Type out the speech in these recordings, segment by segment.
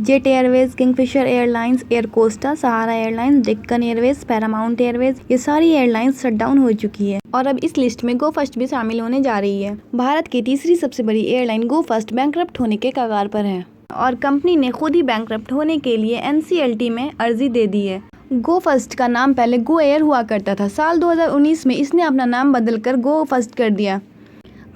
Jet Airways, Kingfisher Airlines, Air Costa, Sahara Airlines, Deccan Airways, Paramount Airways, ये सारी airlines shut down हो चुकी है और अब इस लिस्ट में गो फर्स्ट भी शामिल होने जा रही है। भारत की तीसरी सबसे बड़ी एयरलाइन गो फर्स्ट बैंकरप्ट होने के कगार पर है और कंपनी ने खुद ही बैंकरप्ट होने के लिए NCLT में अर्जी दे दी है। गो फर्स्ट का नाम पहले गो एयर हुआ करता था। साल 2019 में इसने अपना नाम बदलकर गो फर्स्ट कर दिया।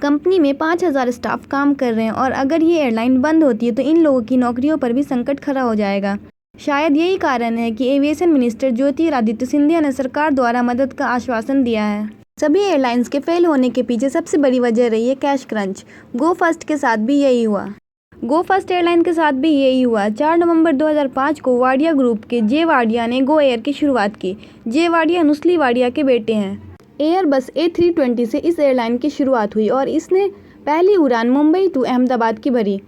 कंपनी में 5000 स्टाफ काम कर रहे हैं और अगर ये एयरलाइन बंद होती है तो इन लोगों की नौकरियों पर भी संकट खड़ा हो जाएगा। शायद यही कारण है कि एविएशन मिनिस्टर ज्योतिरादित्य सिंधिया ने सरकार द्वारा मदद का आश्वासन दिया है। सभी एयरलाइंस के फेल होने के पीछे सबसे बड़ी वजह रही है कैश क्रंच। गो फर्स्ट के साथ भी यही हुआ। गो फर्स्ट एयरलाइन के साथ भी यही हुआ। 4 नवंबर 2005 को वाडिया ग्रुप के जे वाडिया ने गो एयर की शुरुआत की। जे वाडिया नुस्ली वाडिया के बेटे हैं। एयरबस A320 से इस एयरलाइन की शुरुआत हुई और इसने पहली उड़ान मुंबई टू अहमदाबाद की भरी।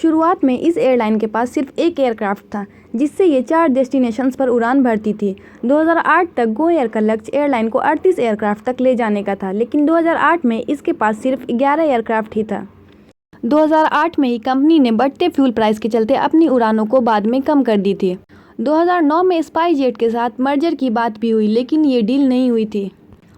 शुरुआत में इस एयरलाइन के पास सिर्फ एक एयरक्राफ्ट था जिससे ये 4 डेस्टिनेशंस पर उड़ान भरती थी। 2008 तक गो एयर का लक्ष्य एयरलाइन को 38 एयरक्राफ्ट तक ले जाने का था, लेकिन 2008 में इसके पास सिर्फ 11 एयरक्राफ्ट ही था। 2008 में ही कंपनी ने बढ़ते फ्यूल प्राइस के चलते अपनी उड़ानों को बाद में कम कर दी थी। 2009 में स्पाइसजेट के साथ मर्जर की बात भी हुई, लेकिन ये डील नहीं हुई थी।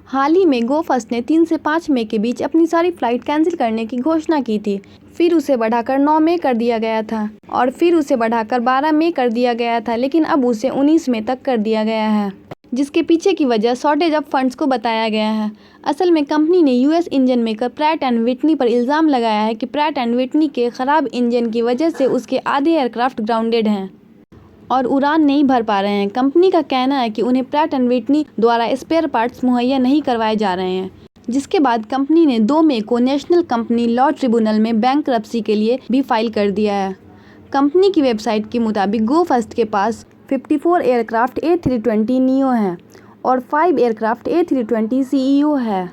हाल ही में गो फर्स्ट ने 3 से 5 मई के बीच अपनी सारी फ्लाइट कैंसिल करने की घोषणा की थी। फिर उसे बढ़ाकर 9 मई कर दिया गया था और फिर उसे बढ़ाकर 12 मई कर दिया गया था, लेकिन अब उसे 19 मई तक कर दिया गया है, जिसके पीछे की वजह शॉर्टेज ऑफ फंड्स को बताया गया है। असल में कंपनी ने US engine maker Pratt and Whitney पर इल्ज़ाम लगाया है कि प्रैट एंड विटनी के खराब इंजन की वजह से उसके आधे एयरक्राफ्ट ग्राउंडेड हैं और उड़ान नहीं भर पा रहे हैं। कंपनी का कहना है कि उन्हें प्रैट एंड विटनी द्वारा स्पेयर पार्ट्स मुहैया नहीं करवाए जा रहे हैं, जिसके बाद कंपनी ने 2 मई को नेशनल कंपनी लॉ ट्रिब्यूनल में बैंकरप्सी के लिए भी फाइल कर दिया है। कंपनी की वेबसाइट के मुताबिक गो फर्स्ट के पास 54 एयरक्राफ्ट A320 नियो हैं और 5 एयरक्राफ्ट A320 CEO है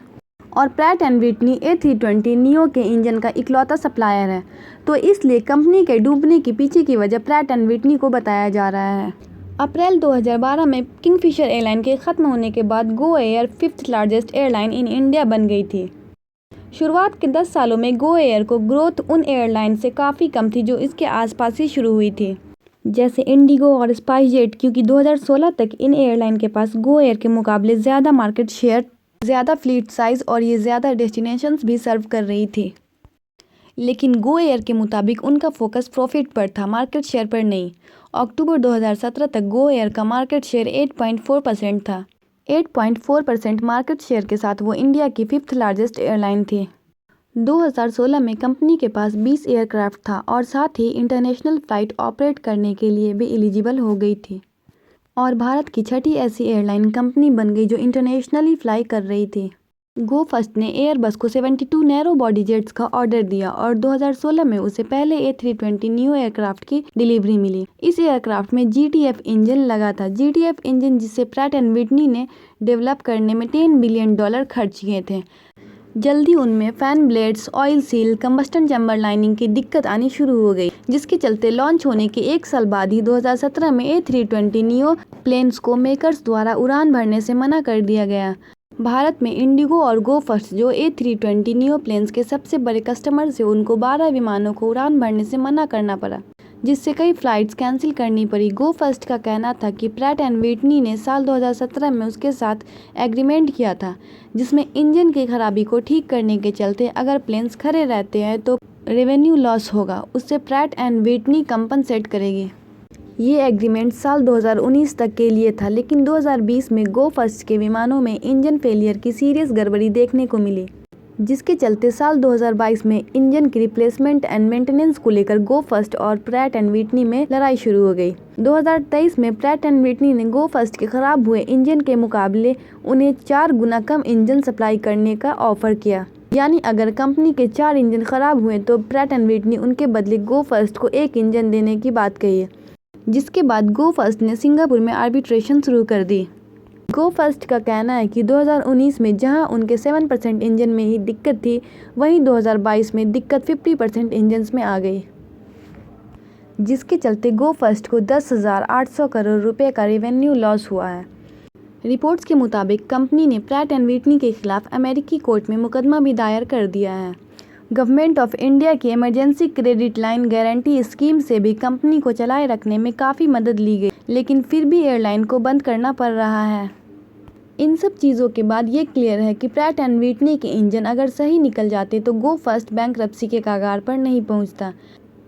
और Pratt and Whitney A320 neo के इंजन का इकलौता सप्लायर है, तो इसलिए कंपनी के डूबने के पीछे की वजह प्रैट एंड विटनी को बताया जा रहा है। अप्रैल 2012 में किंगफिशर एयरलाइन के ख़त्म होने के बाद Go Air 5th largest airline in India बन गई थी। शुरुआत के 10 सालों में गो एयर को ग्रोथ उन एयरलाइन से काफ़ी कम थी जो इसके आसपास ही शुरू हुई थी, जैसे इंडिगो और स्पाइसजेट, क्योंकि 2016 तक इन एयरलाइन के पास गो एयर के मुकाबले ज़्यादा मार्केट शेयर, ज़्यादा फ्लीट साइज़ और ये ज़्यादा डेस्टिनेशंस भी सर्व कर रही थी। लेकिन गो एयर के मुताबिक उनका फोकस प्रॉफिट पर था, मार्केट शेयर पर नहीं। अक्टूबर 2017 तक गो एयर का मार्केट शेयर 8.4% था। 8.4% मार्केट शेयर के साथ वो इंडिया की 5th लार्जेस्ट एयरलाइन थी। 2016 में कंपनी के पास 20 एयरक्राफ्ट था और साथ ही इंटरनेशनल फ़्लाइट ऑपरेट करने के लिए भी एलिजिबल हो गई थी और भारत की छठी ऐसी एयरलाइन कंपनी बन गई जो इंटरनेशनली फ्लाई कर रही थी। गो फर्स्ट ने एयरबस को 72 नैरो बॉडी जेट्स का ऑर्डर दिया और 2016 में उसे पहले A320 न्यू एयरक्राफ्ट की डिलीवरी मिली। इस एयरक्राफ्ट में GTF इंजन लगा था। GTF इंजन जिसे प्रैट एंड विटनी ने डेवलप करने में $10 बिलियन खर्च किए थे। जल्दी उनमें fan blades, oil seal, combustion chamber lining की दिक्कत आनी शुरू हो गई, जिसके चलते लॉन्च होने के 1 साल बाद ही 2017 में A320 नियो प्लेन्स को मेकर्स द्वारा उड़ान भरने से मना कर दिया गया। भारत में इंडिगो और गो फर्स्ट जो A320 नियो प्लेन्स के सबसे बड़े कस्टमर से उनको 12 विमानों को उड़ान भरने से मना करना पड़ा, जिससे कई फ्लाइट्स कैंसिल करनी पड़ी। गो फर्स्ट का कहना था कि प्रैट एंड विटनी ने साल 2017 में उसके साथ एग्रीमेंट किया था जिसमें इंजन की खराबी को ठीक करने के चलते अगर प्लेन्स खड़े रहते हैं तो रेवेन्यू लॉस होगा, उससे प्रैट एंड विटनी कंपनसेट करेगी। ये एग्रीमेंट साल 2019 तक के लिए था, लेकिन 2020 में गो फर्स्ट के विमानों में इंजन फेलियर की सीरियस गड़बड़ी देखने को मिली, जिसके चलते साल 2022 में इंजन की रिप्लेसमेंट एंड मेंटेनेंस को लेकर गो फर्स्ट और प्रैट एंड विटनी में लड़ाई शुरू हो गई। 2023 में प्रैट एंड विटनी ने गो फर्स्ट के खराब हुए इंजन के मुकाबले उन्हें 4 गुना कम इंजन सप्लाई करने का ऑफर किया, यानी अगर कंपनी के 4 इंजन खराब हुए तो प्रैट एंड विटनी उनके बदले गो फर्स्ट को 1 इंजन देने की बात कही है, जिसके बाद गो फर्स्ट ने सिंगापुर में आर्बिट्रेशन शुरू कर दी। गो फर्स्ट का कहना है कि 2019 में जहां उनके 7% इंजन में ही दिक्कत थी, वहीं 2022 में दिक्कत 50% इंजन्स में आ गई, जिसके चलते गो फर्स्ट को 10,800 करोड़ रुपए का रेवेन्यू लॉस हुआ है। रिपोर्ट्स के मुताबिक कंपनी ने प्रैट एंड विटनी के खिलाफ अमेरिकी कोर्ट में मुकदमा भी दायर कर दिया है। गवर्नमेंट ऑफ इंडिया की emergency credit line guarantee scheme से भी कंपनी को चलाए रखने में काफ़ी मदद ली गई, लेकिन फिर भी एयरलाइन को बंद करना पड़ रहा है। इन सब चीज़ों के बाद ये क्लियर है कि प्रैट एंड व्हिटनी के इंजन अगर सही निकल जाते तो गो फर्स्ट बैंकरप्सी के कगार पर नहीं पहुंचता।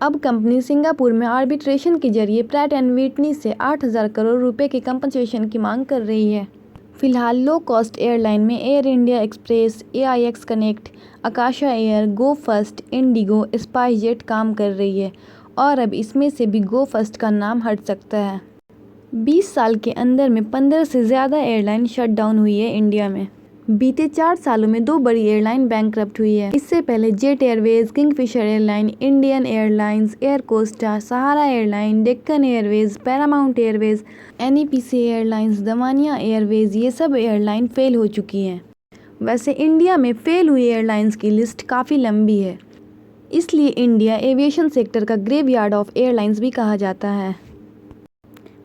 अब कंपनी सिंगापुर में आर्बिट्रेशन के जरिए प्रैट एंड व्हिटनी से 8,000 करोड़ रुपए के कंपनसेशन की मांग कर रही है। फिलहाल लो कॉस्ट एयरलाइन में Air India Express, AIX Connect, Akasa Air, Go First, IndiGo, SpiceJet काम कर रही है और अब इसमें से भी गो फर्स्ट का नाम हट सकता है। 20 साल के अंदर में 15 से ज़्यादा एयरलाइन शट डाउन हुई है इंडिया में। बीते 4 सालों में 2 बड़ी एयरलाइन बैंकरप्ट हुई है। इससे पहले Jet Airways, Kingfisher Airline, Indian Airlines, Air Costa, Sahara Airline, Deccan Airways, Paramount Airways, NEPC airlines, Damania Airways, ये सब एयरलाइन फेल हो चुकी हैं। वैसे इंडिया में फेल हुई एयरलाइंस की लिस्ट काफ़ी लंबी है, इसलिए इंडिया एविएशन सेक्टर का ग्रेवयार्ड ऑफ एयरलाइंस भी कहा जाता है।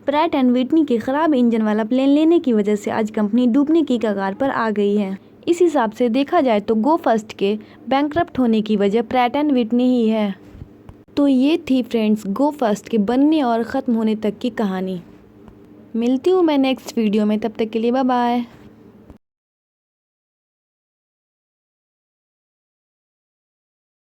प्रैट एंड व्हिटनी के ख़राब इंजन वाला प्लेन लेने की वजह से आज कंपनी डूबने की कगार पर आ गई है। इस हिसाब से देखा जाए तो गो फर्स्ट के बैंकरप्ट होने की वजह प्रैट एंड व्हिटनी ही है। तो ये थी फ्रेंड्स गो फर्स्ट के बनने और ख़त्म होने तक की कहानी। मिलती हूँ मैं नेक्स्ट वीडियो में, तब तक के लिए बाय बाय।